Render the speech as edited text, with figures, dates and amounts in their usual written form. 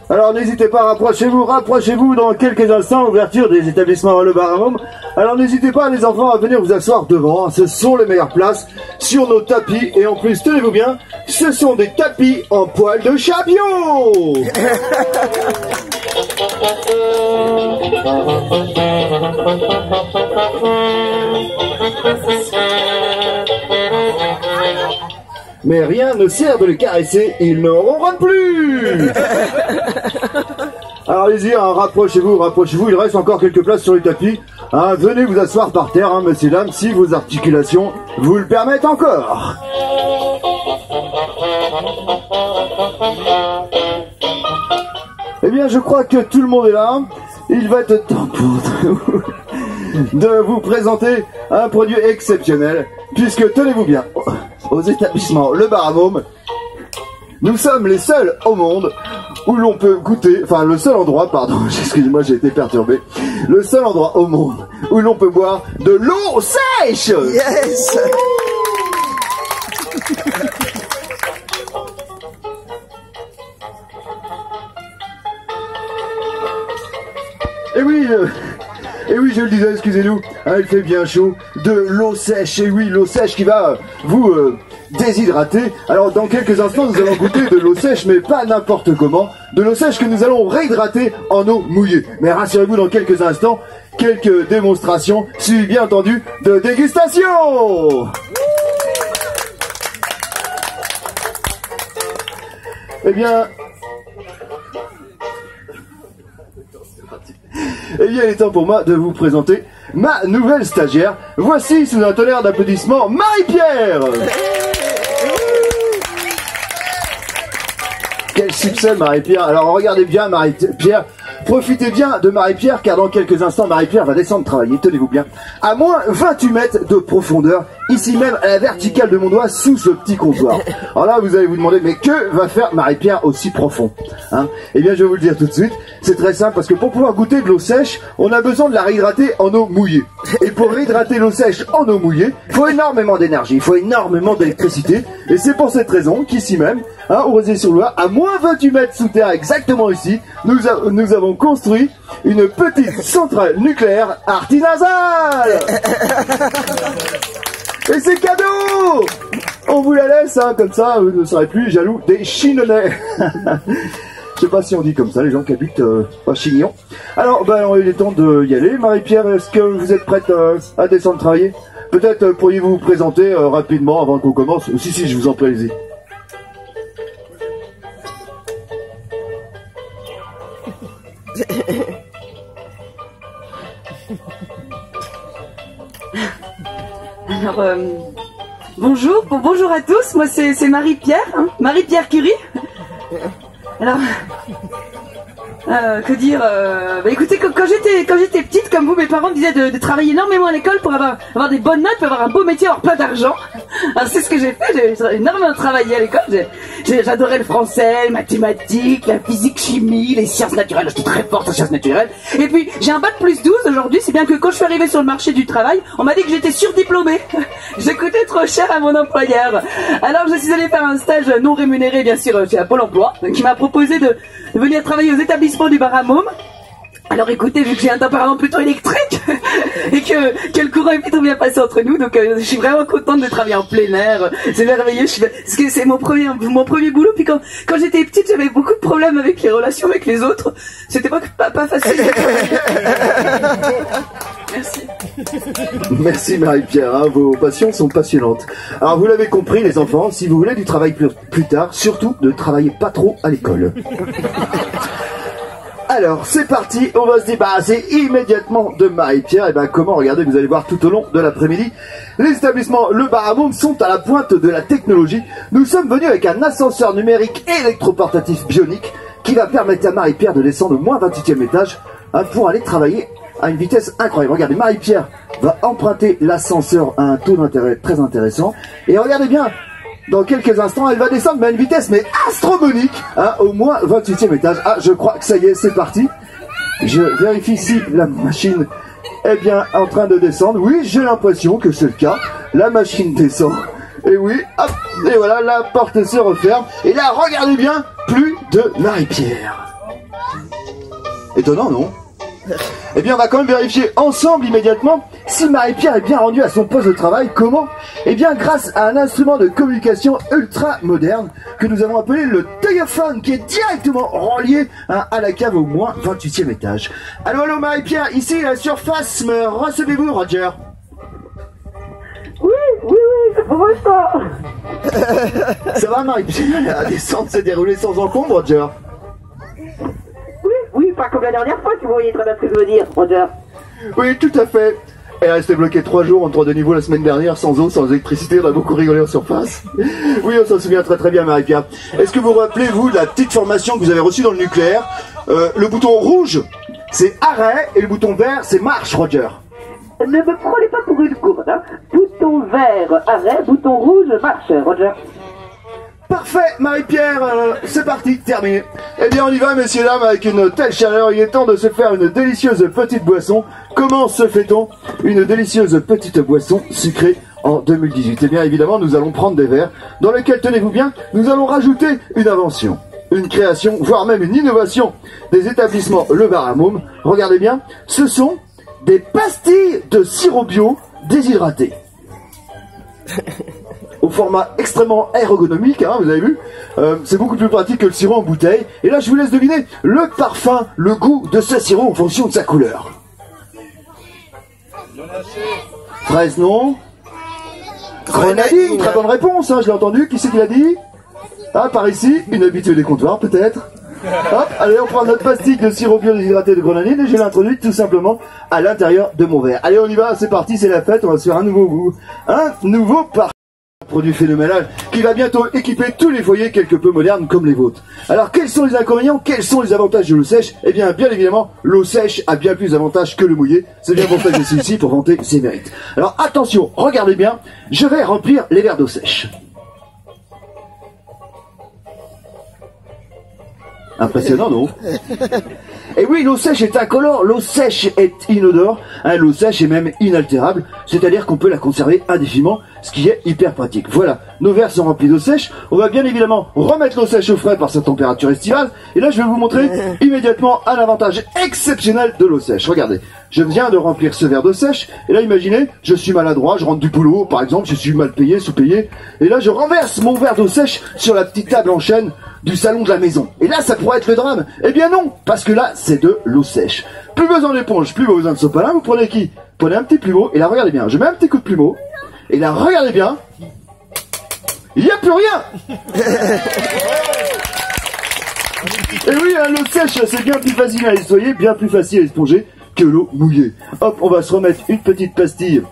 Alors n'hésitez pas, rapprochez-vous dans quelques instants, ouverture des établissements Le Baramum. Alors n'hésitez pas les enfants à venir vous asseoir devant, ce sont les meilleures places sur nos tapis et en plus tenez-vous bien, ce sont des tapis en poil de chapiot. Mais rien ne sert de les caresser, ils ne ronronnent plus. Alors allez-y, hein, rapprochez-vous, il reste encore quelques places sur les tapis. Hein, venez vous asseoir par terre, hein, messieurs, dames, si vos articulations vous le permettent encore. Eh bien, je crois que tout le monde est là. Il va être temps pour de vous présenter un produit exceptionnel, puisque, tenez-vous bien, aux établissements Le Baramum, nous sommes les seuls au monde où l'on peut goûter, enfin le seul endroit, pardon, excusez-moi j'ai été perturbé, le seul endroit au monde où l'on peut boire de l'eau sèche. Yes. Et oui, je le disais, excusez-nous, hein, il fait bien chaud, de l'eau sèche, et oui, l'eau sèche qui va vous déshydrater. Alors dans quelques instants, nous allons goûter de l'eau sèche, mais pas n'importe comment, de l'eau sèche que nous allons réhydrater en eau mouillée. Mais rassurez-vous, dans quelques instants, quelques démonstrations, suivies bien entendu de dégustation. Eh bien, il est temps pour moi de vous présenter ma nouvelle stagiaire. Voici, sous un tonnerre d'applaudissements, Marie-Pierre. Quel succès, Marie-Pierre. Alors regardez bien, Marie-Pierre. Profitez bien de Marie-Pierre, car dans quelques instants, Marie-Pierre va descendre travailler, tenez-vous bien, à moins 28 mètres de profondeur, ici même à la verticale de mon doigt, sous ce petit comptoir. Alors là, vous allez vous demander, mais que va faire Marie-Pierre aussi profond, hein? Eh bien, je vais vous le dire tout de suite, c'est très simple, parce que pour pouvoir goûter de l'eau sèche, on a besoin de la réhydrater en eau mouillée. Et pour réhydrater l'eau sèche en eau mouillée, il faut énormément d'énergie, il faut énormément d'électricité, et c'est pour cette raison qu'ici même, hein, au Rosier-sur-Loire, à moins 28 mètres sous terre, exactement ici, nous avons construit une petite centrale nucléaire artisanale. Et c'est cadeau. On vous la laisse, hein, comme ça, vous ne serez plus jaloux des Chinonnais. Je sais pas si on dit comme ça, les gens qui habitent à Chignon. Alors, il est temps d'y aller. Marie-Pierre, est-ce que vous êtes prête à descendre travailler? Peut-être pourriez-vous vous présenter rapidement avant qu'on commence? Si, je vous en prie, allez-y. Alors, bonjour à tous, moi c'est Marie-Pierre, hein, Marie-Pierre Curie. Alors, que dire, écoutez, quand j'étais petite, comme vous, mes parents me disaient de travailler énormément à l'école pour avoir des bonnes notes, pour avoir un beau métier, avoir plein d'argent. Alors c'est ce que j'ai fait, j'ai énormément travaillé à l'école, j'adorais le français, les mathématiques, la physique, chimie, les sciences naturelles, j'étais très forte en sciences naturelles. Et puis j'ai un bac plus 12 aujourd'hui, c'est bien que quand je suis arrivée sur le marché du travail, on m'a dit que j'étais surdiplômée. J'ai coûté trop cher à mon employeur. Alors je suis allée faire un stage non rémunéré, bien sûr, chez Pôle emploi, qui m'a proposé de venir travailler aux établissements du Baramum. Alors écoutez, vu que j'ai un tempérament plutôt électrique et que le courant est plutôt bien passé entre nous, donc je suis vraiment contente de travailler en plein air. C'est merveilleux, parce que c'est mon premier boulot. Puis quand j'étais petite, j'avais beaucoup de problèmes avec les relations avec les autres. C'était pas facile. Merci. Merci Marie-Pierre, hein, vos passions sont passionnantes. Alors vous l'avez compris les enfants, si vous voulez du travail plus tard, surtout ne travaillez pas trop à l'école. Alors c'est parti, on va se débarrasser immédiatement de Marie-Pierre. Et comment, regardez, vous allez voir tout au long de l'après-midi, les établissements Le Baramum sont à la pointe de la technologie. Nous sommes venus avec un ascenseur numérique électroportatif bionique qui va permettre à Marie-Pierre de descendre au moins 28e étage, hein, pour aller travailler à une vitesse incroyable. Regardez, Marie-Pierre va emprunter l'ascenseur à un taux d'intérêt très intéressant. Et regardez bien, dans quelques instants, elle va descendre à une vitesse mais astronomique, hein, au moins 28e étage. Ah, je crois que ça y est, c'est parti. Je vérifie si la machine est bien en train de descendre. Oui, j'ai l'impression que c'est le cas. La machine descend. Et oui, hop, et voilà, la porte se referme. Et là, regardez bien, plus de Marie-Pierre. Étonnant, non? Eh bien, on va quand même vérifier ensemble immédiatement si Marie-Pierre est bien rendue à son poste de travail. Comment? Eh bien, grâce à un instrument de communication ultra moderne que nous avons appelé le téléphone, qui est directement relié à la cave au moins 28e étage. Allô, allô Marie-Pierre, ici la surface, me recevez-vous, Roger? Oui, comment ça? Ça va Marie-Pierre? La descente s'est déroulée sans encombre, Roger? Oui, pas comme la dernière fois, tu voyais très bien ce que je veux dire, Roger. Oui, tout à fait. Elle est restée bloquée 3 jours entre deux niveaux la semaine dernière, sans eau, sans électricité, on a beaucoup rigolé en surface. Oui, on s'en souvient très bien, Marie-Pierre. Est-ce que vous vous rappelez, vous, de la petite formation que vous avez reçue dans le nucléaire? Le bouton rouge, c'est arrêt, et le bouton vert, c'est marche, Roger. Ne me prenez pas pour une gourde, hein. Bouton vert, arrêt, bouton rouge, marche, Roger. Parfait, Marie-Pierre, c'est parti, terminé. Eh bien, on y va, messieurs, dames, avec une telle chaleur, il est temps de se faire une délicieuse petite boisson. Comment se fait-on une délicieuse petite boisson sucrée en 2018? Eh bien, évidemment, nous allons prendre des verres dans lesquels, tenez-vous bien, nous allons rajouter une invention, une création, voire même une innovation des établissements Le Bar à Môme. Regardez bien, ce sont des pastilles de sirop bio déshydraté. Au format extrêmement ergonomique, hein, vous avez vu, c'est beaucoup plus pratique que le sirop en bouteille. Et là, je vous laisse deviner le parfum, le goût de ce sirop en fonction de sa couleur. Fraise, non? Grenadine, très bonne réponse, hein, je l'ai entendu. Qui c'est qui l'a dit? Ah, par ici, une habituée des comptoirs, peut-être. Hop, allez, on prend notre pastille de sirop bio déshydraté de grenadine et je l'introduis tout simplement à l'intérieur de mon verre. Allez, on y va, c'est parti, c'est la fête, on va se faire un nouveau goût. Un nouveau parfum. Produit phénoménal qui va bientôt équiper tous les foyers quelque peu modernes comme les vôtres. Alors quels sont les inconvénients, quels sont les avantages de l'eau sèche? Eh bien évidemment, l'eau sèche a bien plus d'avantages que le mouillé. C'est bien pour ça que je suis ici, pour vanter ses mérites. Alors attention, regardez bien, je vais remplir les verres d'eau sèche. Impressionnant, non? Et oui, l'eau sèche est incolore, l'eau sèche est inodore, hein, l'eau sèche est même inaltérable, c'est-à-dire qu'on peut la conserver indéfiniment, ce qui est hyper pratique. Voilà, nos verres sont remplis d'eau sèche, on va bien évidemment remettre l'eau sèche au frais par sa température estivale, et là je vais vous montrer immédiatement un avantage exceptionnel de l'eau sèche. Regardez, je viens de remplir ce verre d'eau sèche, et là imaginez, je suis maladroit, je rentre du boulot, par exemple, je suis mal payé, sous-payé, et là je renverse mon verre d'eau sèche sur la petite table en chêne du salon de la maison. Et là, ça pourrait être le drame. Eh bien non, parce que là, c'est de l'eau sèche. Plus besoin d'éponge, plus besoin de sopalin. Vous prenez qui? Prenez un petit plumeau, et là, regardez bien. Je mets un petit coup de plumeau, et là, regardez bien. Il n'y a plus rien. Et oui, hein, l'eau sèche, c'est bien plus facile à nettoyer, bien plus facile à éponger que l'eau mouillée. Hop, on va se remettre une petite pastille